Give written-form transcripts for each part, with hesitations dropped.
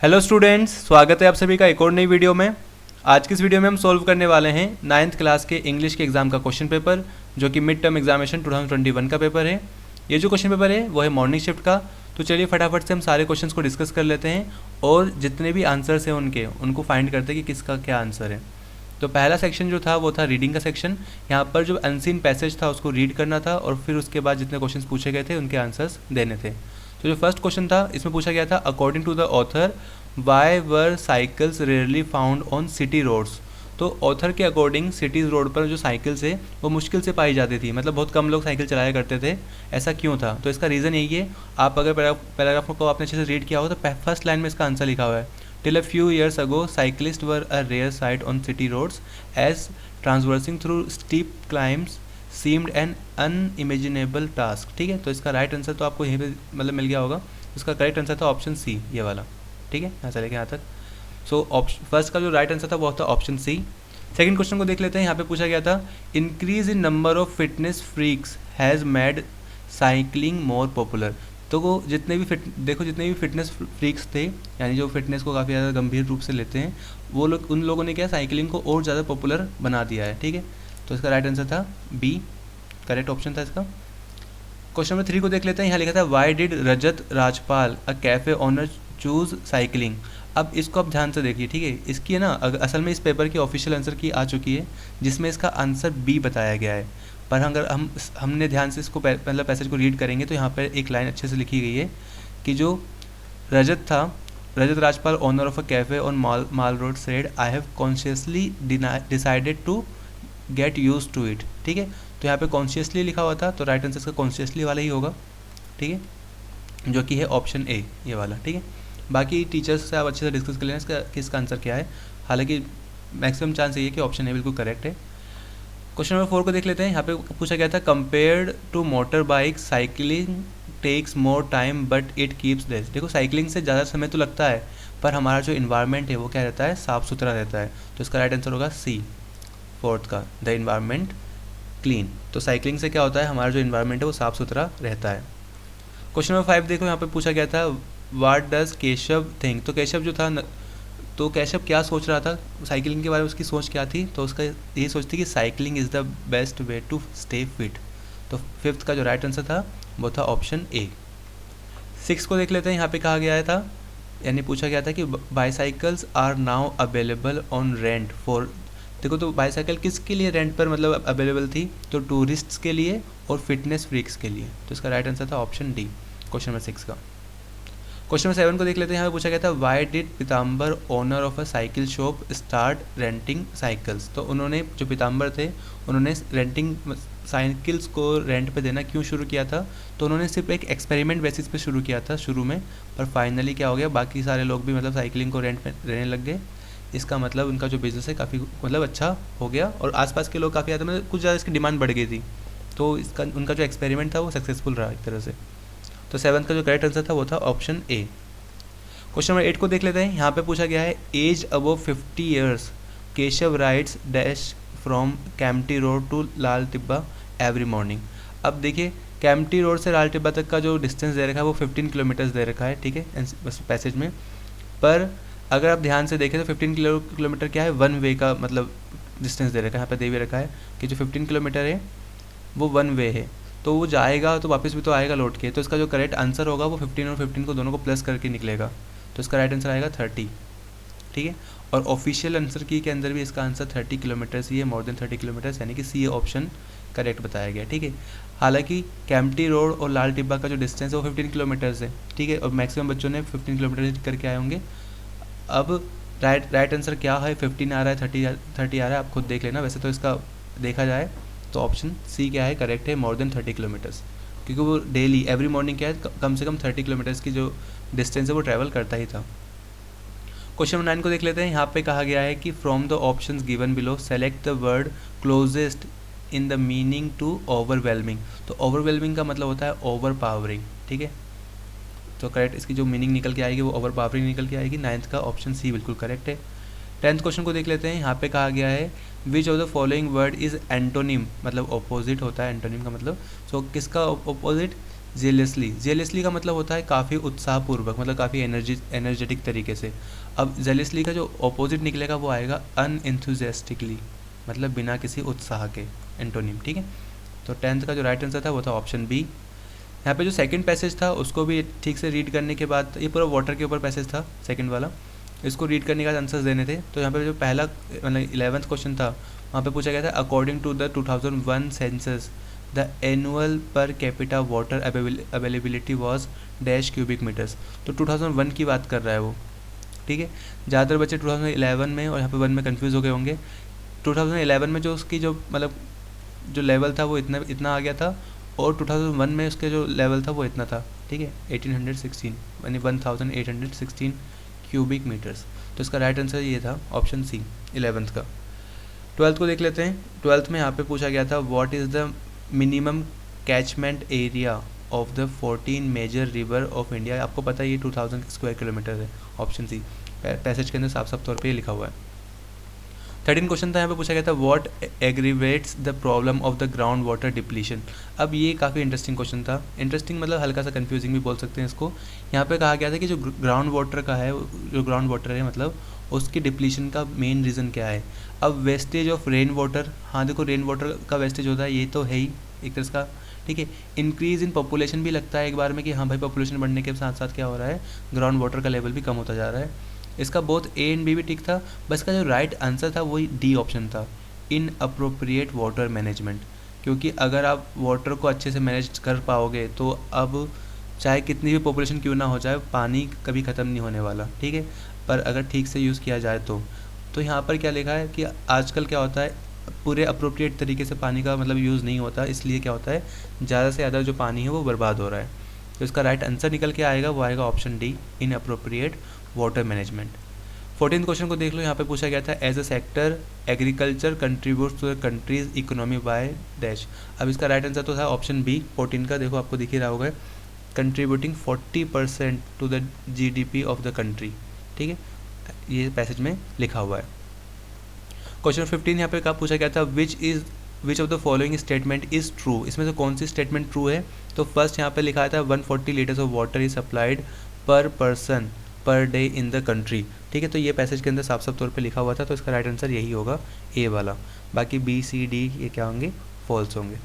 Hello students, स्वागत है आप सभी का एक और नई वीडियो में। आज की इस वीडियो में हम सॉल्व करने वाले हैं 9th क्लास के इंग्लिश के एग्ज़ाम का क्वेश्चन पेपर, जो कि मिड टर्म एग्जामिनेशन 2021 का पेपर है। ये जो क्वेश्चन पेपर है वो है मॉर्निंग शिफ्ट का। तो चलिए फटाफट से हम सारे क्वेश्चंस को डिस्कस कर लेते हैं और जितने भी आंसर्स हैं उनको फाइंड करते हैं कि किसका क्या आंसर है। तो पहला सेक्शन जो था वो था रीडिंग का सेक्शन। यहाँ पर जो अनसीन पैसेज था उसको रीड करना था और फिर उसके बाद जितने क्वेश्चंस पूछे गए थे उनके आंसर्स देने थे। तो जो फर्स्ट क्वेश्चन था इसमें पूछा गया था, according to the author why were cycles rarely found on city roads. तो ऑथर के अकॉर्डिंग सिटीज़ रोड पर जो साइकिल्स है वो मुश्किल से पाई जाती थी, मतलब बहुत कम लोग साइकिल चलाया करते थे। ऐसा क्यों था? तो इसका रीज़न यही है। आप अगर पैराग्राफ को आपने अच्छे से रीड किया हो तो फर्स्ट लाइन में इसका आंसर लिखा हुआ है, till a few years ago cyclist were a rare sight on city roads as transversing through steep climbs seemed an unimaginable task. ठीक है, तो इसका राइट आंसर तो आपको यहीं पे मतलब मिल गया होगा। इसका करेक्ट आंसर था ऑप्शन सी, ये वाला। ठीक है, यहाँ चलेगा यहाँ तक। सो फर्स्ट का जो राइट आंसर था वो था ऑप्शन सी। सेकंड क्वेश्चन को देख लेते हैं। यहाँ पे पूछा गया था, increase in number of fitness freaks has made cycling more popular. तो वो जितने भी फिटनेस फ्रीक्स थे, यानी जो फिटनेस को काफ़ी ज़्यादा गंभीर रूप से लेते हैं, वो लोग उन लोगों ने क्या साइकिलिंग को और ज़्यादा पॉपुलर बना दिया है। ठीक है, तो इसका राइट आंसर था बी, करेक्ट ऑप्शन था इसका। क्वेश्चन नंबर 3 को देख लेते हैं। यहाँ लिखा था, why did Rajat Rajpal a cafe owner choose cycling. अब इसको आप ध्यान से देखिए। ठीक है, इसकी है ना असल में इस पेपर की ऑफिशियल आंसर की आ चुकी है, जिसमें इसका आंसर बी बताया गया है। पर अगर हमने ध्यान से इसको मतलब पैसेज को रीड करेंगे तो यहाँ पर एक लाइन अच्छे से लिखी गई है कि जो Rajat Rajpal owner of a cafe on Mall Road said, I have consciously decided to get used to it. ठीक है, तो यहाँ पे कॉन्शियसली लिखा हुआ था, तो राइट आंसर इसका कॉन्शियसली वाला ही होगा। ठीक है, जो कि है ऑप्शन ए, ये वाला। ठीक है, बाकी टीचर्स से आप अच्छे से डिस्कस कर लेना इसका आंसर क्या है। हालांकि मैक्सिमम चांस ये है कि ऑप्शन ए बिल्कुल करेक्ट है। क्वेश्चन नंबर 4 को देख लेते हैं। यहाँ पे पूछा गया था, compared to motor bike cycling takes more time but it keeps less. देखो, साइकिलिंग से ज़्यादा समय तो लगता है, पर हमारा जो इन्वायरमेंट है वो क्या रहता है, साफ़ सुथरा रहता है। तो इसका राइट आंसर होगा सी, फोर्थ का, द इन्वायरमेंट क्लीन। तो साइकिलिंग से क्या होता है, हमारा जो इन्वायरमेंट है वो साफ़ सुथरा रहता है। क्वेश्चन नंबर 5 देखो, यहाँ पे पूछा गया था, व्हाट डज केशव थिंक। तो केशव जो था तो केशव क्या सोच रहा था साइकिलिंग के बारे में, उसकी सोच क्या थी? तो उसका यही सोच थी कि cycling is the best way to stay fit. तो फिफ्थ का जो राइट आंसर था वो था ऑप्शन ए। 6 को देख लेते हैं। यहाँ पे कहा गया था, यानी पूछा गया था कि bicycles are now available on rent for. देखो, तो बाईसाइकिल किसके लिए रेंट पर मतलब अवेलेबल थी? तो टूरिस्ट्स के लिए और फिटनेस फ्रीक्स के लिए। तो इसका राइट आंसर था ऑप्शन डी, क्वेश्चन नंबर 6 का। क्वेश्चन नंबर 7 को देख लेते हैं। यहाँ पे पूछा गया था, why did Pitambar owner of a cycle shop start renting cycles. तो उन्होंने, जो पीताम्बर थे, उन्होंने रेंटिंग साइकिल्स को रेंट पे देना क्यों शुरू किया था? तो उन्होंने सिर्फ एक एक्सपेरिमेंट बेसिस पे शुरू किया था शुरू में, पर फाइनली क्या हो गया, बाकी सारे लोग भी मतलब साइकिलिंग को रेंट पे रहने लग गए। इसका मतलब उनका जो बिज़नेस है काफ़ी मतलब अच्छा हो गया और आसपास के लोग काफ़ी ज़्यादा मतलब कुछ ज़्यादा इसकी डिमांड बढ़ गई थी। तो इसका उनका जो एक्सपेरिमेंट था वो सक्सेसफुल रहा एक तरह से। तो 7th का जो करेक्ट आंसर था वो था ऑप्शन ए। क्वेश्चन नंबर 8 को देख लेते हैं। यहाँ पे पूछा गया है, age above 50 years Keshav rides dash from Kempty road to Lal Tibba every morning. अब देखिए, कैम्पटी रोड से लाल टिब्बा तक का जो डिस्टेंस दे रखा है वो 15 किलोमीटर्स दे रखा है। ठीक है, बस पैसेज में। पर अगर आप ध्यान से देखें तो 15 किलोमीटर क्या है, वन वे का मतलब डिस्टेंस दे रखा है। यहाँ पे दे भी रखा है कि जो 15 किलोमीटर है वो वन वे है, तो वो जाएगा तो वापस भी तो आएगा लौट के। तो इसका जो करेक्ट आंसर होगा वो 15 और 15 को दोनों को प्लस करके निकलेगा। तो इसका राइट आंसर आएगा 30। ठीक है, और ऑफिशियल आंसर की के अंदर भी इसका आंसर 30 किलोमीटर्स ही है, मोर देन 30 किलोमीटर्स, यानी कि सी ऑप्शन करेक्ट बताया गया। ठीक है, हालांकि कैम्पटी रोड और लाल टिब्बा का जो डिस्टेंस है वो 15 किलोमीटर्स है। ठीक है, और मैक्सिमम बच्चों ने 15 किलोमीटर करके आए होंगे। अब राइट आंसर क्या है, 15 आ रहा है, 30 आ रहा है, आप खुद देख लेना। वैसे तो इसका देखा जाए तो ऑप्शन सी क्या है, करेक्ट है, मोर देन 30 किलोमीटर्स, क्योंकि वो डेली एवरी मॉर्निंग क्या है, कम से कम 30 किलोमीटर्स की जो डिस्टेंस है वो ट्रैवल करता ही था। क्वेश्चन नंबर 9 को देख लेते हैं। यहाँ पे कहा गया है कि from the options given below select the word closest in the meaning to overwhelming. तो ओवरवेलमिंग का मतलब होता है ओवर पावरिंग। ठीक है, तो करेक्ट इसकी जो मीनिंग निकल के आएगी वो ओवर पावरिंग निकल के आएगी। 9th का ऑप्शन सी बिल्कुल करेक्ट है। 10th क्वेश्चन को देख लेते हैं। यहाँ पे कहा गया है, विच of the following word is antonym, मतलब ऑपोजिट होता है एंटोनिम का मतलब। सो किसका ऑपोजिट? जेलियसली का मतलब होता है काफ़ी उत्साहपूर्वक, मतलब काफ़ी एनर्जेटिक तरीके से। अब जेलियसली का जो ऑपोजिट निकलेगा वो आएगा अनएंथुजियास्टिकली, मतलब बिना किसी उत्साह के, एंटोनिम। ठीक है, तो 10th का जो राइट आंसर था वो था ऑप्शन बी। यहाँ पे जो सेकंड पैसेज था उसको भी ठीक से रीड करने के बाद, ये पूरा वाटर के ऊपर पैसेज था सेकंड वाला, इसको रीड करने के बाद आंसर्स देने थे। तो यहाँ पे जो पहला मतलब 11th क्वेश्चन था वहाँ पे पूछा गया था according to the 2001 census the annual per capita water availability was dash cubic metres. तो 2001 की बात कर रहा है वो। ठीक है, ज़्यादातर बच्चे 2011 में और यहाँ पे 1 में कन्फ्यूज़ हो गए होंगे। 2011 में जो उसकी जो मतलब जो लेवल था वो इतना आ गया था, और 2001 में उसके जो लेवल था वो इतना था। ठीक है, 1816 यानी 1816 क्यूबिक मीटर्स। तो इसका राइट आंसर ये था ऑप्शन सी 11th का। 12th को देख लेते हैं। 12th में यहाँ पे पूछा गया था what is the minimum catchment area of the 14 major river of India. आपको पता है ये 2000 स्क्वायर किलोमीटर है, ऑप्शन सी। पैसेज के अंदर साफ साफ तौर पे लिखा हुआ है। 13 क्वेश्चन था, यहाँ पे पूछा गया था what aggravates the problem of the ground water depletion. अब ये काफ़ी इंटरेस्टिंग क्वेश्चन था। इंटरेस्टिंग मतलब हल्का सा कंफ्यूजिंग भी बोल सकते हैं इसको। यहाँ पे कहा गया था कि जो ग्राउंड वाटर का है, जो ग्राउंड वाटर है मतलब उसकी डिप्लीशन का मेन रीज़न क्या है। अब वेस्टेज ऑफ रेन वाटर, हाँ देखो रेन वाटर का वेस्टेज होता है, ये तो है ही एक तरह का। ठीक है, इंक्रीज़ इन पॉपुलेशन भी लगता है एक बार में कि हाँ भाई पॉपुलेशन बढ़ने के साथ साथ क्या हो रहा है, ग्राउंड वाटर का लेवल भी कम होता जा रहा है। इसका बोथ ए एंड बी भी ठीक था, बस का जो राइट आंसर था वही डी ऑप्शन था, इन अप्रोप्रिएट वाटर मैनेजमेंट। क्योंकि अगर आप वाटर को अच्छे से मैनेज कर पाओगे तो अब चाहे कितनी भी पॉपुलेशन क्यों ना हो जाए, पानी कभी ख़त्म नहीं होने वाला। ठीक है, पर अगर ठीक से यूज़ किया जाए तो यहाँ पर क्या लिखा है कि आजकल क्या होता है, पूरे अप्रोप्रिएट तरीके से पानी का मतलब यूज़ नहीं होता, इसलिए क्या होता है ज़्यादा से ज़्यादा जो पानी है वो बर्बाद हो रहा है। तो इसका राइट आंसर निकल के आएगा, वो आएगा option D, inappropriate water management. 14th question को देख लो, यहाँ पे पूछा गया था as a sector agriculture contributes to the country's economy by dash. अब इसका राइट आंसर तो था ऑप्शन बी 14 का, देखो आपको दिख ही रहा होगा, contributing 40% to the GDP of the country. ठीक है, ये पैसेज में लिखा हुआ है। क्वेश्चन 15 यहाँ पे कहा पूछा गया था विच of the following statement is true. इसमें से कौन सी स्टेटमेंट ट्रू है। तो फर्स्ट यहाँ पे लिखा था 140 litres of water is supplied per person per day in the country. ठीक है, तो ये पैसेज के अंदर साफ साफ तौर पे लिखा हुआ था, तो इसका राइट आंसर यही होगा ए वाला। बाकी बी सी डी ये क्या होंगे, फॉल्स होंगे।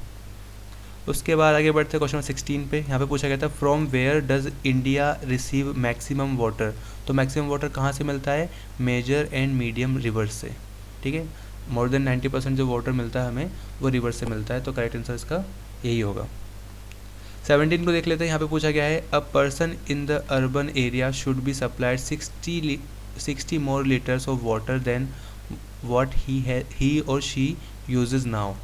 उसके बाद आगे बढ़ते क्वेश्चन 16 पे। यहाँ पे पूछा गया था from where does India receive maximum water. तो मैक्सिमम वाटर कहाँ से मिलता है, मेजर एंड मीडियम रिवर्स से। ठीक है, मोर देन 90% जो वाटर मिलता है हमें वो रिवर से मिलता है, तो करेक्ट आंसर इसका यही होगा। 17 को देख लेते हैं। यहाँ पे पूछा गया है a person in the urban area should be supplied 60 more litres of water then what he और she uses now,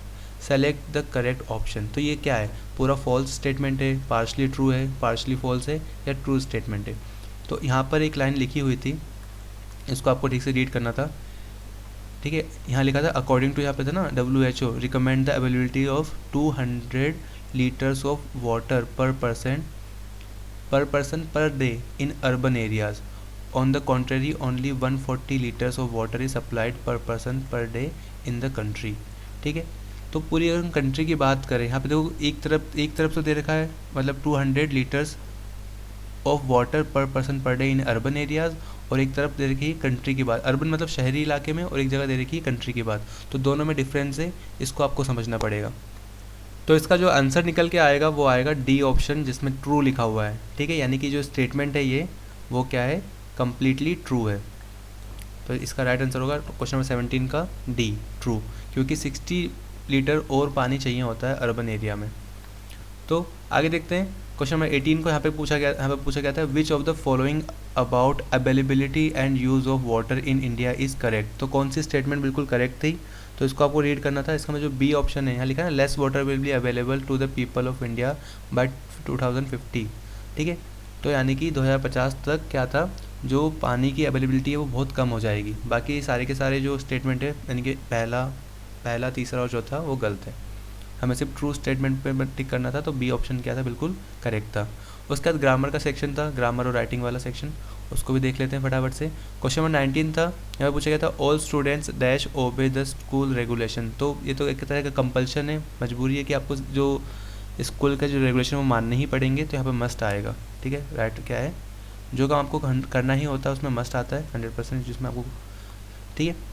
select the correct option. तो ये क्या है, पूरा फॉल्स स्टेटमेंट है, पार्शली ट्रू है, पार्शली फॉल्स है, या ट्रू स्टेटमेंट है। तो यहाँ पर एक लाइन लिखी हुई थी, इसको आपको ठीक से रीड करना था। ठीक है, यहाँ लिखा था अकॉर्डिंग टू, यहाँ पे था ना WHO recommend the availability of 200 litres of water per person per day in urban areas. On the contrary only 140 litres of water is supplied per person per day in the country. ठीक है, तो पूरी अगर हम country की बात करें, यहाँ पे देखो एक तरफ तो दे रखा है मतलब 200 litres of water per person per day in urban areas, और एक तरफ दे रखी है कंट्री की बात, अर्बन मतलब शहरी इलाके में, और एक जगह दे रखी है कंट्री की बात। तो दोनों में डिफरेंस है, इसको आपको समझना पड़ेगा। तो इसका जो आंसर निकल के आएगा वो आएगा डी ऑप्शन, जिसमें ट्रू लिखा हुआ है। ठीक है, यानी कि जो स्टेटमेंट है ये वो क्या है, कम्प्लीटली ट्रू है। तो इसका राइट आंसर होगा क्वेश्चन नंबर 17 का डी, ट्रू, क्योंकि 60 लीटर और पानी चाहिए होता है अर्बन एरिया में। तो आगे देखते हैं क्वेश्चन नंबर 18 को। यहाँ पे पूछा गया था विच of the following about availability and use of water in India is correct. तो कौन सी स्टेटमेंट बिल्कुल करेक्ट थी, तो इसको आपको रीड करना था। इसका में जो बी ऑप्शन है यहाँ लिखा है less water will be available to the people of India by 2050। ठीक है, तो यानी कि 2050 तक क्या था, जो पानी की अवेलेबिलिटी है वो बहुत कम हो जाएगी। बाकी सारे के सारे जो स्टेटमेंट है यानी कि पहला तीसरा और चौथा वो गलत है, हमें सिर्फ ट्रू स्टेटमेंट पे टिक करना था। तो बी ऑप्शन क्या था, बिल्कुल करेक्ट था। उसके बाद ग्रामर का सेक्शन था, ग्रामर और राइटिंग वाला सेक्शन, उसको भी देख लेते हैं फटाफट से। क्वेश्चन नंबर 19 था, यहाँ पे पूछा गया था all students dash obey the school regulation. तो ये तो एक तरह का कंपल्शन है, मजबूरी है कि आपको जो स्कूल का जो रेगुलेशन वो मानने ही पड़ेंगे, तो यहाँ पे मस्ट आएगा। ठीक है, राइट क्या है, जो काम आपको करना ही होता है उसमें मस्ट आता है 100%, जिसमें आपको, ठीक है।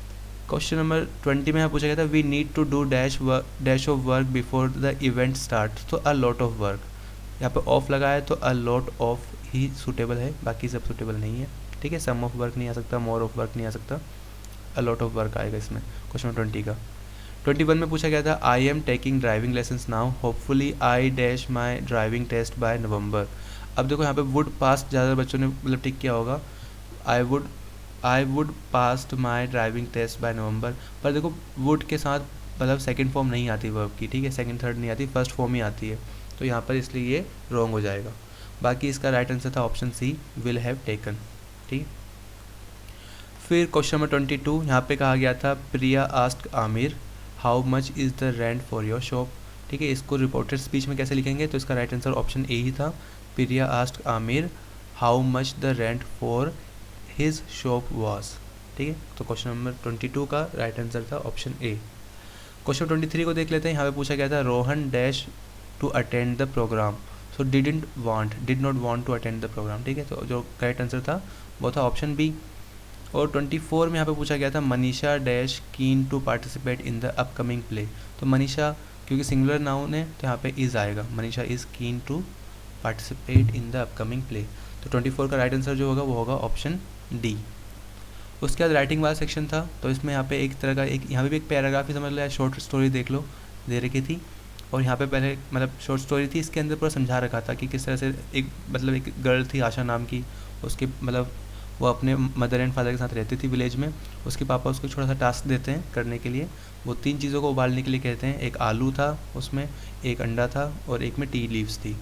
क्वेश्चन नंबर 20 में यहाँ पूछा गया था we need to do dash of work before the event start, तो अ लॉट ऑफ वर्क, यहाँ पे ऑफ लगा है तो a lot of he suitable है, बाकी सब सूटेबल नहीं है। ठीक है, सम ऑफ वर्क नहीं आ सकता, मोर ऑफ वर्क नहीं आ सकता, अ लॉट ऑफ वर्क आएगा इसमें क्वेश्चन नंबर 20 का। 21 में पूछा गया था I am taking driving lessons now, hopefully I dash my driving test by November. अब देखो यहाँ पे वुड पास ज़्यादा बच्चों ने मतलब टिक किया होगा, I would past my driving test by November, पर देखो वुड के साथ मतलब सेकंड फॉर्म नहीं आती वर्ब की। ठीक है, सेकंड थर्ड नहीं आती, फर्स्ट फॉर्म ही आती है, तो यहाँ पर इसलिए ये रॉन्ग हो जाएगा। बाकी इसका राइट आंसर था option C, will have taken. ठीक है, फिर क्वेश्चन नंबर 22 यहाँ पे कहा गया था Priya asked Aamir how much is the rent for your shop. ठीक है, इसको रिपोर्टेड स्पीच में कैसे लिखेंगे, तो इसका राइट आंसर ऑप्शन ए ही था, Priya asked Aamir how much the rent for his shop was. ठीक है, तो क्वेश्चन नंबर 22 का राइट आंसर था ऑप्शन ए। क्वेश्चन 23 को देख लेते हैं, यहाँ पे पूछा गया था Rohan dash to attend the programme, so did not want to attend the programme. ठीक है, तो जो करेक्ट आंसर था वो था ऑप्शन बी। और 24 में यहाँ पे पूछा गया था Manisha dash keen to participate in the upcoming play, तो मनीषा क्योंकि सिंगुलर नाउन है तो यहाँ पे इज़ आएगा, Manisha is keen to participate in the upcoming play, तो 24 का राइट आंसर जो होगा वो होगा ऑप्शन डी। उसके बाद राइटिंग वाला सेक्शन था, तो इसमें यहाँ पे एक तरह का यहाँ पे भी एक पैराग्राफ ही समझ लो या शॉर्ट स्टोरी देख लो दे रखी थी, और यहाँ पे पहले मतलब शॉर्ट स्टोरी थी, इसके अंदर पूरा समझा रखा था कि किस तरह से एक मतलब एक गर्ल थी आशा नाम की, उसके मतलब वो अपने मदर एंड फादर के साथ रहती थी विलेज में, उसके पापा उसको छोटा सा टास्क देते हैं करने के लिए, वो 3 चीज़ों को उबालने के लिए कहते हैं, एक आलू था उसमें, एक अंडा था और एक में टी लीव्स थी।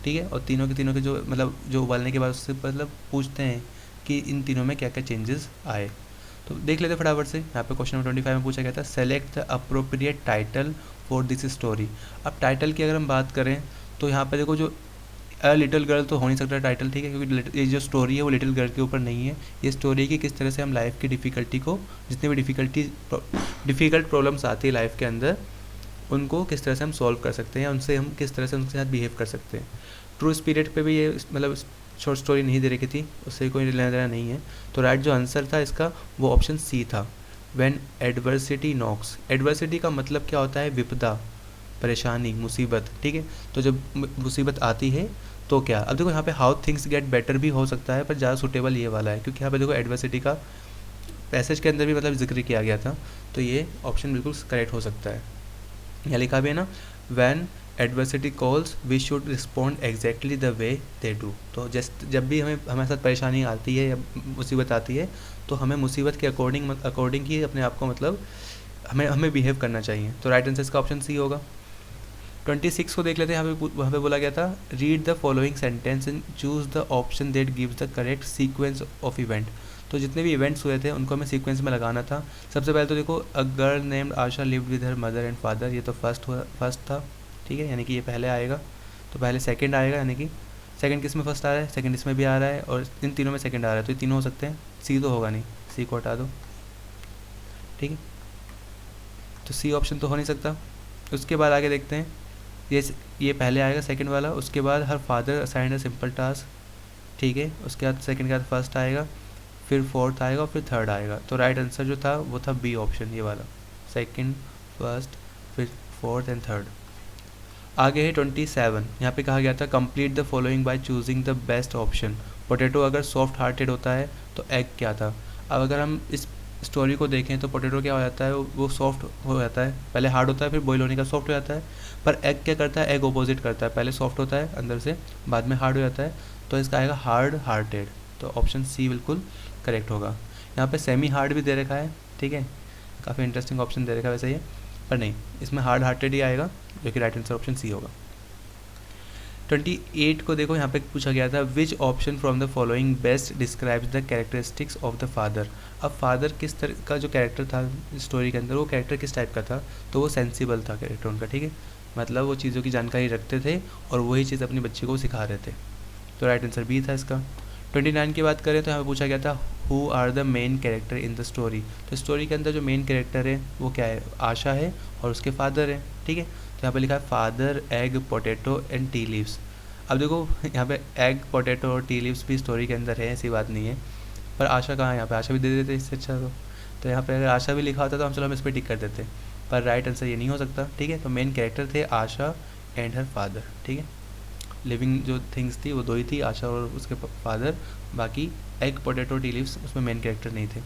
ठीक है, और तीनों के जो मतलब जो उबालने के बाद उससे मतलब पूछते हैं कि इन तीनों में क्या क्या चेंजेस आए, तो देख लेते फटाफट से। यहाँ पे क्वेश्चन नंबर 25 में पूछा गया था select the appropriate title for this story. अब टाइटल की अगर हम बात करें तो यहाँ पे देखो जो लिटिल गर्ल तो हो नहीं सकता टाइटल। ठीक है, क्योंकि ये जो स्टोरी है वो लिटिल गर्ल के ऊपर नहीं है, ये स्टोरी है कि किस तरह से हम लाइफ की डिफ़िकल्टी को, जितनी भी डिफ़िकल्ट प्रॉब्लम्स आती है लाइफ के अंदर, उनको किस तरह से हम सॉल्व कर सकते हैं, उनसे हम किस तरह से उनके साथ बिहेव कर सकते हैं। ट्रू स्पिरिट पे भी ये मतलब शॉर्ट स्टोरी नहीं दे रखी थी, उससे कोई लेना देना नहीं है, तो राइट जो आंसर था इसका वो ऑप्शन सी था, व्हेन एडवर्सिटी नॉक्स। एडवर्सिटी का मतलब क्या होता है, विपदा, परेशानी, मुसीबत। ठीक है, तो जब मुसीबत आती है तो क्या, अब देखो यहाँ पे हाउ थिंग्स गेट बेटर भी हो सकता है, पर ज़्यादा सूटेबल ये वाला है, क्योंकि यहाँ पे देखो एडवर्सिटी का पैसेज के अंदर भी मतलब जिक्र किया गया था, तो ये ऑप्शन बिल्कुल करेक्ट हो सकता है। यहाँ लिखा भी है ना, when adversity calls we should respond exactly the way they do, तो जब भी हमारे साथ परेशानी आती है या मुसीबत आती है तो हमें मुसीबत के अकॉर्डिंग ही अपने आप को मतलब हमें बिहेव करना चाहिए, तो राइट आंसर इसका ऑप्शन सी होगा। 26 को देख लेते हैं, वहाँ पे बोला गया था read the following sentence and choose the option that gives the correct sequence of event, तो जितने भी इवेंट्स हुए थे उनको हमें सीक्वेंस में लगाना था। सबसे पहले तो देखो a girl named Asha lived with her mother and father, ये तो फर्स्ट था। ठीक है, यानी कि ये पहले आएगा, तो पहले सेकंड आएगा, यानी कि सेकंड किस में फर्स्ट आ रहा है, सेकंड इसमें भी आ रहा है और इन तीनों में सेकंड आ रहा है, तो ये तीनों हो सकते हैं, सी तो होगा नहीं, सी को हटा दो। ठीक है, तो सी ऑप्शन तो हो नहीं सकता। उसके बाद आगे देखते हैं, ये पहले आएगा सेकंड वाला, उसके बाद her father assigned a simple task. ठीक है, उसके बाद सेकंड के बाद फर्स्ट आएगा, फिर फोर्थ आएगा और फिर थर्ड आएगा, तो राइट आंसर जो था वो था बी ऑप्शन, ये वाला, सेकंड, फर्स्ट, फिर फोर्थ एंड थर्ड। आगे है 27, यहाँ पे कहा गया था complete the following by choosing the best option. Potato अगर सॉफ्ट हार्टेड होता है तो एग क्या था। अब अगर हम इस स्टोरी को देखें तो पोटैटो क्या हो जाता है, वो सॉफ्ट हो जाता है, पहले हार्ड होता है फिर बॉयल होने का सॉफ्ट हो जाता है, पर एग क्या करता है, एग ऑपोजिट करता है, पहले सॉफ्ट होता है अंदर से, बाद में हार्ड हो जाता है, तो इसका आएगा हार्ड हार्टेड, तो ऑप्शन सी बिल्कुल करेक्ट होगा। यहाँ पे सेमी हार्ड भी दे रखा है, ठीक है, काफ़ी इंटरेस्टिंग ऑप्शन दे रखा है वैसे ये, पर नहीं, इसमें हार्ड हार्टेड ही आएगा, जो कि राइट आंसर ऑप्शन सी होगा। 28 को देखो, यहाँ पे पूछा गया था which option from the following best describes the characteristics of the father. अब फादर किस तरह का जो कैरेक्टर था स्टोरी के अंदर, वो कैरेक्टर किस टाइप का था, तो वो सेंसिबल था कैरेक्टर उनका, ठीक है, मतलब वो चीज़ों की जानकारी रखते थे और वही चीज़ अपने बच्चे को सिखा रहे थे, तो राइट आंसर बी था इसका। 29 की बात करें तो यहाँ पे पूछा गया था who are the main character in the story, तो स्टोरी के अंदर जो मेन कैरेक्टर है वो क्या है, आशा है और उसके फादर है, ठीक है, तो यहाँ पे लिखा है father, egg, potato and tea leaves. अब देखो यहाँ पे एग, पोटैटो और टी लीव्स भी स्टोरी के अंदर है, ऐसी बात नहीं है, पर आशा कहाँ है, यहाँ पे आशा भी दे देते इससे अच्छा। तो यहाँ पे अगर आशा भी लिखा होता तो हम चलो हम इस पर टिक कर देते, पर राइट आंसर ये नहीं हो सकता, ठीक है। तो मेन कैरेक्टर थे आशा एंड हर फादर, ठीक है। लिविंग जो थिंग्स थी वो दो ही थी, आशा और उसके फादर, बाकी एग, पोटैटो, टी लीव्स उसमें मेन कैरेक्टर नहीं थे।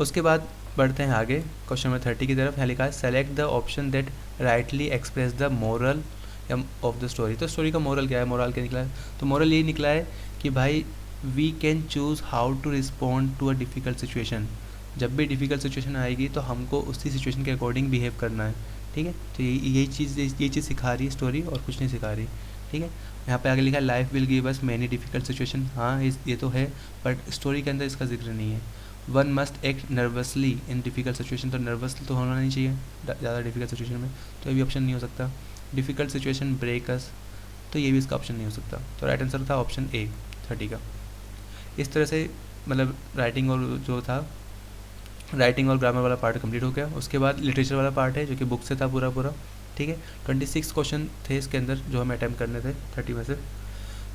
उसके बाद बढ़ते हैं आगे क्वेश्चन नंबर 30 की तरफ। यहाँ लिखा है select the option that rightly express the moral of the story. तो स्टोरी का मोरल क्या है, मोरल क्या निकला है, तो मोरल यही निकला है कि भाई we can choose how to respond to a difficult situation. जब भी डिफ़िकल्ट सिचुएशन आएगी तो हमको उसी सिचुएशन के अकॉर्डिंग बिहेव करना है, ठीक है। तो यही चीज़ सिखा रही है स्टोरी, और कुछ नहीं सिखा रही, ठीक है। यहाँ पे आगे लिखा है life will give us many difficult situation. हाँ ये तो है, बट स्टोरी के अंदर इसका जिक्र नहीं है। वन मस्ट एक्ट नर्वसली इन डिफ़िकल्ट सिचुएशन, तो नर्वसली तो होना नहीं चाहिए ज़्यादा डिफ़िकल्ट सिचुएशन में, तो ये भी ऑप्शन नहीं हो सकता। डिफ़िकल्ट सिचुएशन ब्रेक अस, तो ये भी इसका ऑप्शन नहीं हो सकता। तो राइट आंसर था ऑप्शन ए 30 का। इस तरह से मतलब राइटिंग और जो था राइटिंग और ग्रामर वाला पार्ट कंप्लीट हो गया। उसके बाद लिटरेचर वाला पार्ट है जो कि बुक से था पूरा, ठीक है। 26 क्वेश्चन थे इसके अंदर जो हमें अटैम्प्ट करने थे 30 में से।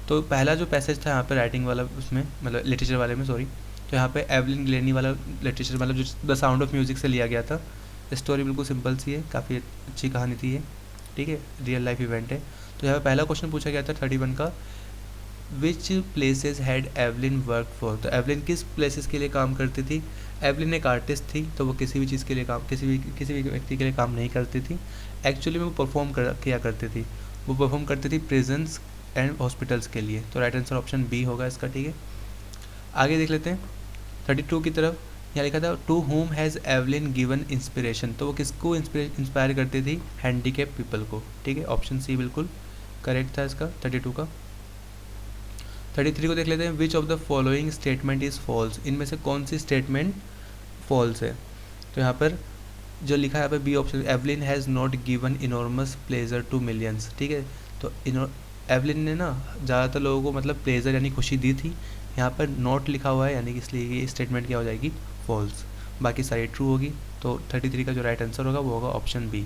तो पहला जो पैसेज था यहाँ पे राइटिंग वाला, उसमें मतलब लिटरेचर वाले में सॉरी, तो यहाँ पे एवलिन ग्लेनी वाला लिटरेचर मतलब जो द साउंड ऑफ म्यूज़िक से लिया गया था। स्टोरी बिल्कुल सिंपल सी है, काफ़ी अच्छी कहानी थी ये, ठीक है, रियल लाइफ इवेंट है। तो यहाँ पे पहला क्वेश्चन पूछा गया था 31 का, which places had Evelyn work for. तो एवलिन किस प्लेसेस के लिए काम करती थी। एवलिन एक आर्टिस्ट थी, तो वो किसी भी चीज़ के लिए काम किसी भी व्यक्ति के लिए काम नहीं करती थी। एक्चुअली में वो किया करती थी, वो परफॉर्म करती थी प्रिजन्स एंड हॉस्पिटल्स के लिए। तो राइट आंसर ऑप्शन बी होगा इसका, ठीक है। आगे देख लेते हैं 32 की तरफ। यहाँ लिखा था to whom has Evelyn given inspiration. तो वो किसको इंस्पायर करती थी, हैंडीकेप पीपल को, ठीक है। ऑप्शन सी बिल्कुल करेक्ट था इसका 32 का। 33 को देख लेते हैं, which of the following statement is false. इनमें से कौन सी स्टेटमेंट फॉल्स है। तो यहाँ पर जो लिखा है यहाँ पर B option, Evelyn has not given enormous pleasure to millions, ठीक है। तो एवलिन ने ना ज़्यादातर लोगों को मतलब प्लेजर यानी खुशी दी थी। यहाँ पर नॉट लिखा हुआ है, यानी कि इसलिए ये स्टेटमेंट क्या हो जाएगी, फॉल्स। बाकी सारी ट्रू होगी। तो 33 का जो राइट आंसर होगा वो होगा ऑप्शन बी।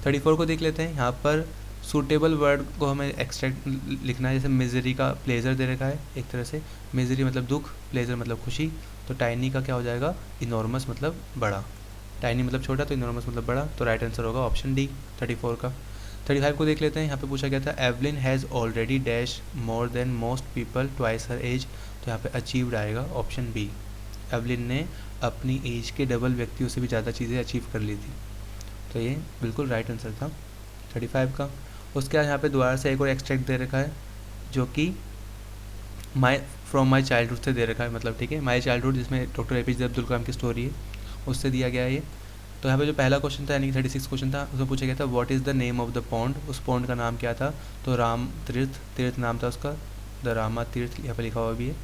34 को देख लेते हैं। यहाँ पर सूटेबल वर्ड को हमें एक्सट्रैक्ट लिखना है, जैसे मिजरी का प्लेजर दे रखा है एक तरह से, मिजरी मतलब दुख, प्लेजर मतलब खुशी। तो टाइनी का क्या हो जाएगा, इनॉर्मस मतलब बड़ा, टाइनी मतलब छोटा, तो इनॉर्मस मतलब बड़ा। तो राइट आंसर होगा ऑप्शन डी 34 का। 35 को देख लेते हैं। यहाँ पे पूछा गया था Evelyn has already dash more than most people twice her age. तो यहाँ पे अचीव्ड आएगा ऑप्शन बी, एवलिन ने अपनी एज के डबल व्यक्तियों से भी ज़्यादा चीज़ें अचीव कर ली थी। तो ये बिल्कुल राइट आंसर था 35 का। उसके बाद यहाँ पे दोबारा से एक और एक्सट्रैक्ट दे रखा है जो कि फ्रॉम माई चाइल्डहुड से दे रखा है, मतलब ठीक है, माई चाइल्डहुड जिसमें डॉक्टर APJ अब्दुल कलाम की स्टोरी है उससे दिया गया है ये। तो यहाँ पे जो पहला क्वेश्चन था यानी कि 36 क्वेश्चन था, उसमें पूछा गया था what is the name of the pond. उस पॉन्ड का नाम क्या था, तो राम तीर्थ नाम था उसका, द रामा तीर्थ यहाँ पे लिखा हुआ भी है।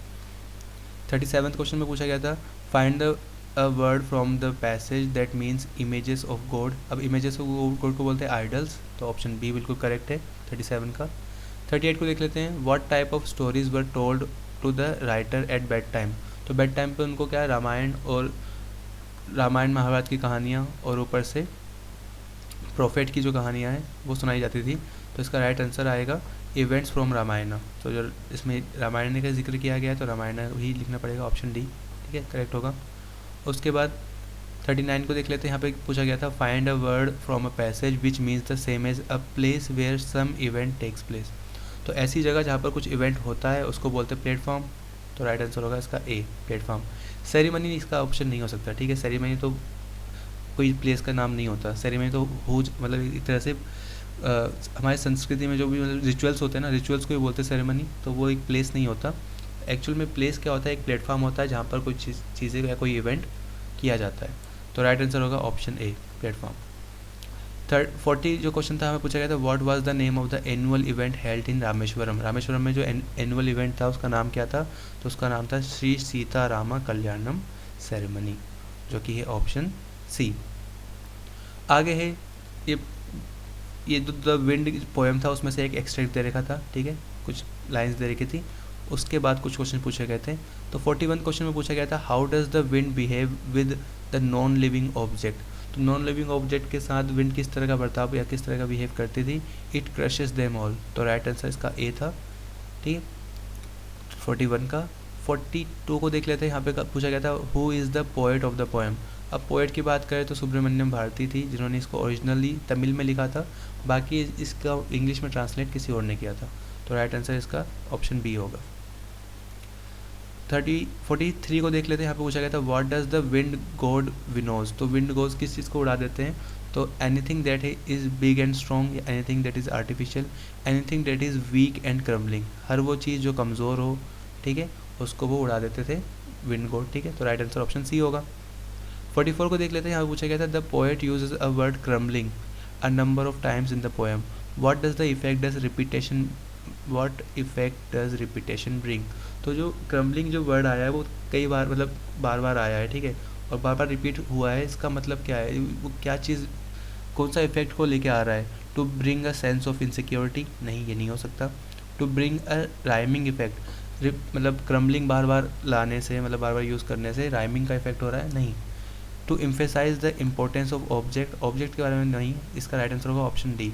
37 क्वेश्चन में पूछा गया था find the a word from the passage that means images of God. अब इमेजेस ऑफ गॉड को बोलते हैं आइडल्स, तो ऑप्शन बी बिल्कुल करेक्ट है 37 का। 38 को देख लेते हैं, what type of stories were told to the writer at bed time. तो बेड टाइम पे उनको क्या है, रामायण महाभारत की कहानियाँ और ऊपर से प्रोफेट की जो कहानियाँ हैं वो सुनाई जाती थी। तो इसका राइट आंसर आएगा इवेंट्स फ्रॉम रामायण। तो जो इसमें रामायण का जिक्र किया गया है तो रामायण ही लिखना पड़ेगा, ऑप्शन डी, ठीक है, करेक्ट होगा। उसके बाद 39 को देख लेते हैं। यहाँ पे पूछा गया था find a word from a passage which means the same as a place where some event takes place. तो ऐसी जगह जहाँ पर कुछ इवेंट होता है उसको बोलते हैं प्लेटफॉर्म। तो राइट आंसर होगा इसका ए, प्लेटफॉर्म। सेरेमनी इसका ऑप्शन नहीं हो सकता, ठीक है, सेरेमनी तो कोई प्लेस का नाम नहीं होता। सेरेमनी तो मतलब एक तरह से हमारी संस्कृति में जो भी मतलब रिचुअल्स होते हैं ना, रिचुअल्स को ही बोलते हैं सेरेमनी, तो वो एक प्लेस नहीं होता। एक्चुअल में प्लेस क्या होता है, एक प्लेटफॉर्म होता है जहाँ पर कोई चीज़ें या कोई इवेंट किया जाता है। तो राइट आंसर होगा ऑप्शन ए, प्लेटफॉर्म। 40 जो क्वेश्चन था हमें पूछा गया था what was the name of the annual event held in Rameswaram. Rameswaram में जो एनुअल इवेंट था उसका नाम क्या था, तो उसका नाम था श्री सीता रामा कल्याणम सेरेमनी, जो कि है ऑप्शन सी। आगे है ये द विंड पोएम था, उसमें से एक एक्सट्रैक्ट दे रखा था, ठीक है, कुछ लाइंस दे रखी थी। उसके बाद कुछ क्वेश्चन पूछे गए थे। तो 41 क्वेश्चन में पूछा गया था how does the wind behave with the non living object. तो नॉन लिविंग ऑब्जेक्ट के साथ विंड किस तरह का बर्ताव या किस तरह का बिहेव करती थी, इट क्रशेस देम ऑल। तो राइट आंसर इसका ए था, ठीक है 41 का। 42 को देख लेते हैं, यहाँ पे पूछा गया था who is the poet of the poem. अब पोएट की बात करें तो सुब्रमण्यम भारती थी, जिन्होंने इसको ओरिजिनली तमिल में लिखा था, बाकी इसका इंग्लिश में ट्रांसलेट किसी और ने किया था। तो राइट आंसर इसका ऑप्शन बी होगा। 43 को देख लेते हैं, यहाँ पे पूछा गया था what does the wind god winnows. तो विंड गॉड किस चीज़ को उड़ा देते हैं, तो anything that is big and strong, anything that is artificial, anything that is weak and crumbling. हर वो चीज़ जो कमज़ोर हो, ठीक है, उसको वो उड़ा देते थे विंड गॉड, ठीक है। तो राइट आंसर ऑप्शन सी होगा। 44 को देख लेते हैं, यहाँ पूछा गया था the poet uses a word crumbling a number of times in the poem, what does the effect does repetition, what effect does repetition bring. तो जो क्रम्बलिंग जो वर्ड आया है वो कई बार मतलब बार बार आया है, ठीक है, और बार बार रिपीट हुआ है। इसका मतलब क्या है, वो क्या चीज़ कौन सा इफेक्ट को लेके आ रहा है। To bring a sense of insecurity, नहीं ये नहीं हो सकता। To bring a rhyming effect, मतलब क्रम्बलिंग बार बार लाने से, मतलब बार बार यूज़ करने से राइमिंग का इफेक्ट हो रहा है, नहीं। To emphasise the importance of object, object के बारे में नहीं, इसका राइट आंसर होगा option D.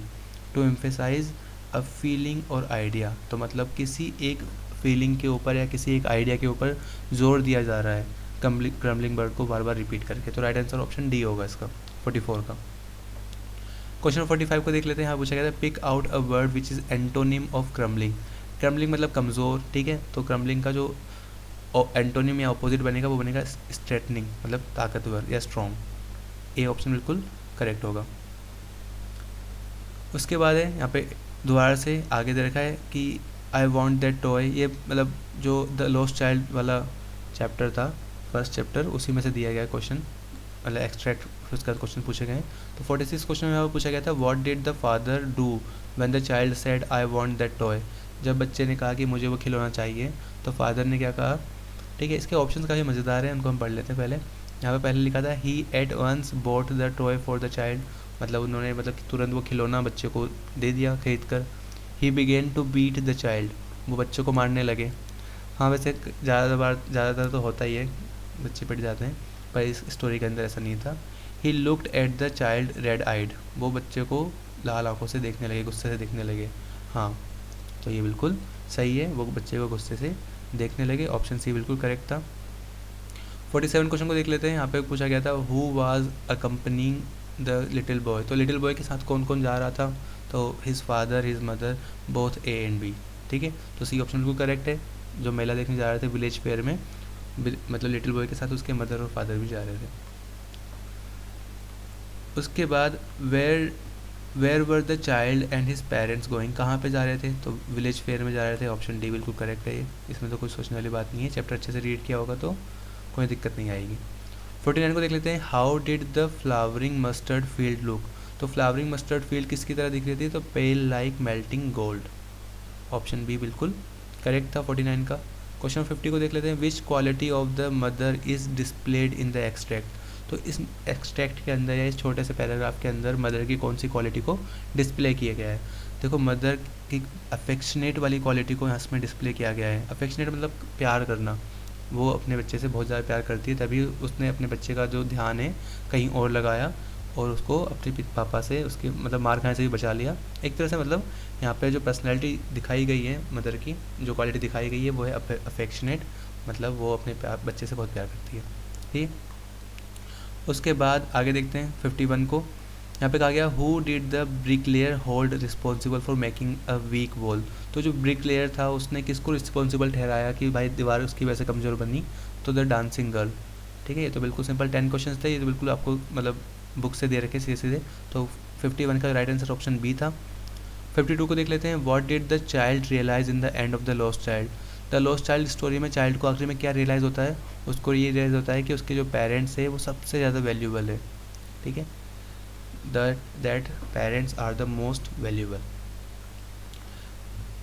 To emphasise a feeling और आइडिया, तो मतलब किसी एक फीलिंग के ऊपर या किसी एक आइडिया के ऊपर जोर दिया जा रहा है क्रम्बलिंग वर्ड को बार बार रिपीट करके। तो राइट आंसर ऑप्शन डी होगा इसका 44 का। क्वेश्चन 45 को देख लेते हैं, यहाँ पूछा गया था pick out a word which is antonym of crumbling. Crumbling मतलब कमज़ोर, ठीक है, तो क्रम्बलिंग का जो एंटोनिम या अपोजिट बनेगा वो बनेगा स्ट्रेटनिंग, मतलब ताकतवर या स्ट्रॉन्ग। ए ऑप्शन बिल्कुल करेक्ट होगा। उसके बाद है यहाँ पे दोबारा से आगे दे रखा है कि आई वॉन्ट दैट टॉय, ये मतलब जो द लॉस्ट चाइल्ड वाला चैप्टर था, फर्स्ट चैप्टर, उसी में से दिया गया क्वेश्चन, मतलब एक्सट्रैक्ट उसका क्वेश्चन पूछे गए। तो 46 क्वेश्चन में पूछा गया था what did the father do when the child said I want that toy. जब बच्चे ने कहा कि मुझे वो खिलौना चाहिए, तो फादर ने क्या कहा, ठीक है। इसके ऑप्शन काफ़ी मज़ेदार हैं, उनको हम पढ़ लेते हैं पहले। यहाँ पे पहले लिखा था he at once bought the toy for the child, मतलब उन्होंने मतलब तुरंत वो खिलौना बच्चे को दे दिया खरीद कर। He began to beat the child, वो बच्चों को मारने लगे। हाँ वैसे ज़्यादातर तो होता ही है, बच्चे पिट जाते हैं, पर इस स्टोरी के अंदर ऐसा नहीं था। He looked at the child red eyed, वो बच्चे को लाल आंखों से देखने लगे, गुस्से से देखने लगे। हाँ तो ये बिल्कुल सही है, वो बच्चे को गुस्से से देखने लगे, ऑप्शन सी बिल्कुल करेक्ट था। 47 क्वेश्चन को देख लेते हैं, यहाँ पे पूछा गया था who was accompanying the little boy. तो लिटिल बॉय के साथ कौन कौन जा रहा था, तो his father his mother both A and B, ठीक है। तो सी ऑप्शन बिल्कुल करेक्ट है। जो मेला देखने जा रहे थे विलेज फेयर में, मतलब लिटिल बॉय के साथ उसके मदर और फादर भी जा रहे थे। उसके बाद where were the child and his parents going, कहाँ पे जा रहे थे, तो विलेज फेयर में जा रहे थे, ऑप्शन डी बिल्कुल करेक्ट है ये, इसमें तो कुछ सोचने वाली बात नहीं है, चैप्टर अच्छे से रीड किया होगा तो कोई दिक्कत नहीं आएगी। 49 को देख लेते हैं, how did the flowering mustard field look. तो फ्लावरिंग मस्टर्ड फील्ड किसकी तरह दिख रही थी, तो pale like melting gold, option B बिल्कुल करेक्ट था 49 का। क्वेश्चन 50 को देख लेते हैं, which quality of the mother is displayed in the extract. तो इस एक्सट्रैक्ट के अंदर या इस छोटे से पैराग्राफ के अंदर मदर की कौन सी क्वालिटी को डिस्प्ले किया गया है। देखो मदर की अफेक्शनेट वाली क्वालिटी को यहाँ इसमें डिस्प्ले किया गया है। अफेक्शनेट मतलब प्यार करना, वो अपने बच्चे से बहुत ज़्यादा प्यार करती है, तभी उसने अपने बच्चे का जो ध्यान है कहीं और लगाया और उसको अपने पापा से उसके मतलब मार खाने से भी बचा लिया। एक तरह से मतलब यहाँ पे जो पर्सनैलिटी दिखाई गई है मदर की, जो क्वालिटी दिखाई गई है वो है अफेक्शनेट, मतलब वो अपने बच्चे से बहुत प्यार करती है, ठीक है। उसके बाद आगे देखते हैं 51 को, यहाँ पे कहा गया who did the bricklayer hold responsible for making a weak wall. तो जो ब्रिकलेयर था उसने किसको रिस्पॉन्सिबल ठहराया कि भाई दीवार उसकी वजह से कमज़ोर बनी, तो द डांसिंग गर्ल, ठीक है। ये तो बिल्कुल सिंपल 10 क्वेश्चन थे, ये तो बिल्कुल आपको मतलब बुक से दे रखे सीधे सीधे। तो 51 का राइट आंसर ऑप्शन बी था। 52 को देख लेते हैं, what did the child realise in the end of the lost child. The lost child story में चाइल्ड को आखिर में क्या रियलाइज़ होता है, उसको ये रियलाइज़ होता है कि उसके जो पेरेंट्स है वो सबसे ज़्यादा वैल्यूबल है, ठीक है, that parents are the most valuable.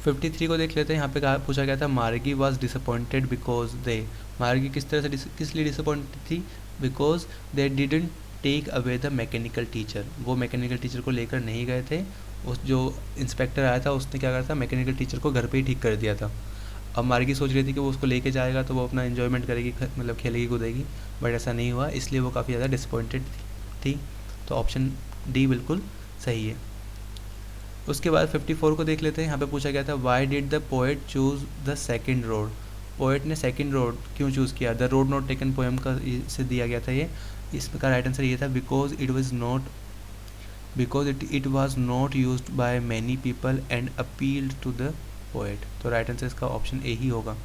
53 को देख लेते हैं, यहाँ पे कहा पूछा गया था मार्गी वॉज डिसअपॉइंटेड बिकॉज दे। मार्गी किस तरह से किस लिए डिसअपॉइंटेड थी, because they didn't take away the mechanical teacher, वो मैकेनिकल टीचर को लेकर नहीं गए थे। उस जो इंस्पेक्टर आया था उसने क्या करा था, मैकेनिकल टीचर को घर पे ही ठीक कर दिया था। अब मार्गी सोच रही थी कि वो उसको लेके जाएगा तो वो अपना एंजॉयमेंट करेगी, मतलब खेलेगी कूदेगी, बट ऐसा नहीं हुआ, इसलिए वो काफ़ी ज़्यादा डिसअपॉइंटेड थी। तो ऑप्शन डी बिल्कुल सही है। उसके बाद 54 को देख लेते हैं। यहाँ पे पूछा गया था why did the poet choose the second road. Poet ने सेकेंड रोड क्यों चूज़ किया। The road not taken poem का से दिया गया था ये, इसका राइट आंसर ये था because it was not use by many people and appealed to the poet. तो राइट आंसर इसका ऑप्शन ए ही होगा,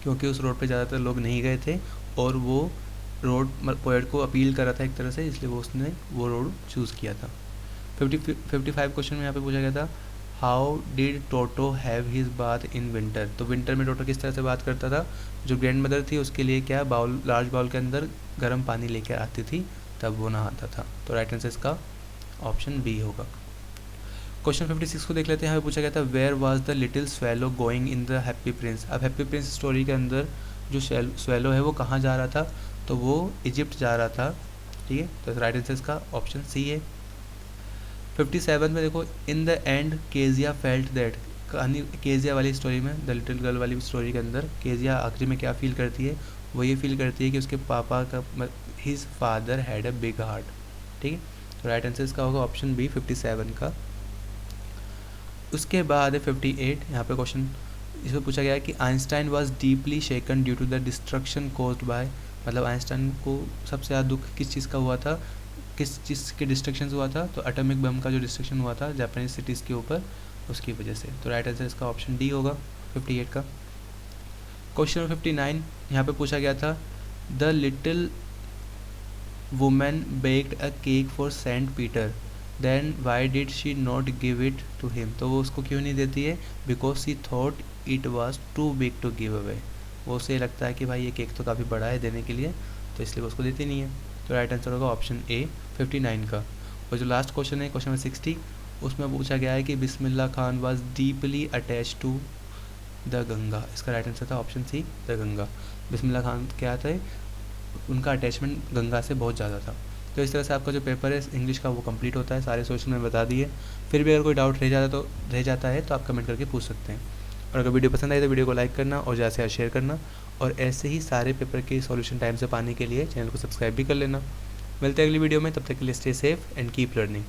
क्योंकि उस रोड पे ज़्यादातर लोग नहीं गए थे और वो रोड पोएट को अपील कर रहा था एक तरह से, इसलिए उसने वो रोड चूज़ किया था। 55 क्वेश्चन में यहाँ पे पूछा गया था how did toto have his bath in winter. तो विंटर में टोटो किस तरह से बात करता था। जो ग्रैंड मदर थी उसके लिए क्या बाउल, लार्ज बाउल के अंदर गर्म पानी लेकर आती थी, तब वो नहाता था। तो राइट आंसर इसका ऑप्शन बी होगा। क्वेश्चन 56 को देख लेते हैं। यहाँ पे पूछा गया था where was the little swallow going in the happy prince. अब हैप्पी प्रिंस स्टोरी के अंदर जो स्वेलो है वो कहाँ जा रहा था, तो वो इजिप्ट जा रहा था। ठीक है, तो राइट आंसर इसका ऑप्शन सी है। 57 में देखो इन the and Kezia felt that. कहानी केजिया वाली स्टोरी में, द लिटिल गर्ल वाली स्टोरी के अंदर केजिया आखिरी में क्या फील करती है, वो ये फील करती है कि उसके पापा का his father had a big heart. ठीक है, तो राइट आंसर इसका होगा ऑप्शन बी 57 का। उसके बाद है 58। यहाँ पे क्वेश्चन इसमें पूछा गया है कि Einstein was deeply shaken due to the destruction caused by. मतलब आइंस्टाइन को सबसे ज़्यादा दुख किस चीज़ का हुआ था, किस चीज़ के डिस्ट्रक्शन हुआ था। तो एटॉमिक बम का जो डिस्ट्रक्शन हुआ था जापानीज सिटीज़ के ऊपर, उसकी वजह से। तो राइट आंसर इसका ऑप्शन डी होगा 58 का। क्वेश्चन 59 यहाँ पे पूछा गया था the little women baked a cake for Saint Peter then why did she not give it to him. तो वो उसको क्यों नहीं देती है, because she thought it was too big to give away. वो उसे लगता है कि भाई ये केक तो काफ़ी बड़ा है देने के लिए, तो इसलिए वो उसको देती नहीं है। तो राइट आंसर होगा ऑप्शन ए 59 का। और जो लास्ट क्वेश्चन है क्वेश्चन 60, उसमें पूछा गया है कि Bismillah Khan was deeply attach to the Ganga. इसका राइट आंसर था option C the Ganga. Bismillah Khan क्या था, उनका अटैचमेंट गंगा से बहुत ज़्यादा था। तो इस तरह से आपका जो पेपर है इंग्लिश का वो कंप्लीट होता है। सारे सोल्यूशन मैंने बता दिए। फिर भी अगर कोई डाउट रह जाता है तो आप कमेंट करके पूछ सकते हैं। और अगर वीडियो पसंद आई तो वीडियो को लाइक करना और ज़्यादा से ज़्यादा शेयर करना। और ऐसे ही सारे पेपर के सॉल्यूशन टाइम से पाने के लिए चैनल को सब्सक्राइब भी कर लेना। मिलते हैं अगली वीडियो में, तब तक के लिए stay safe and keep learning.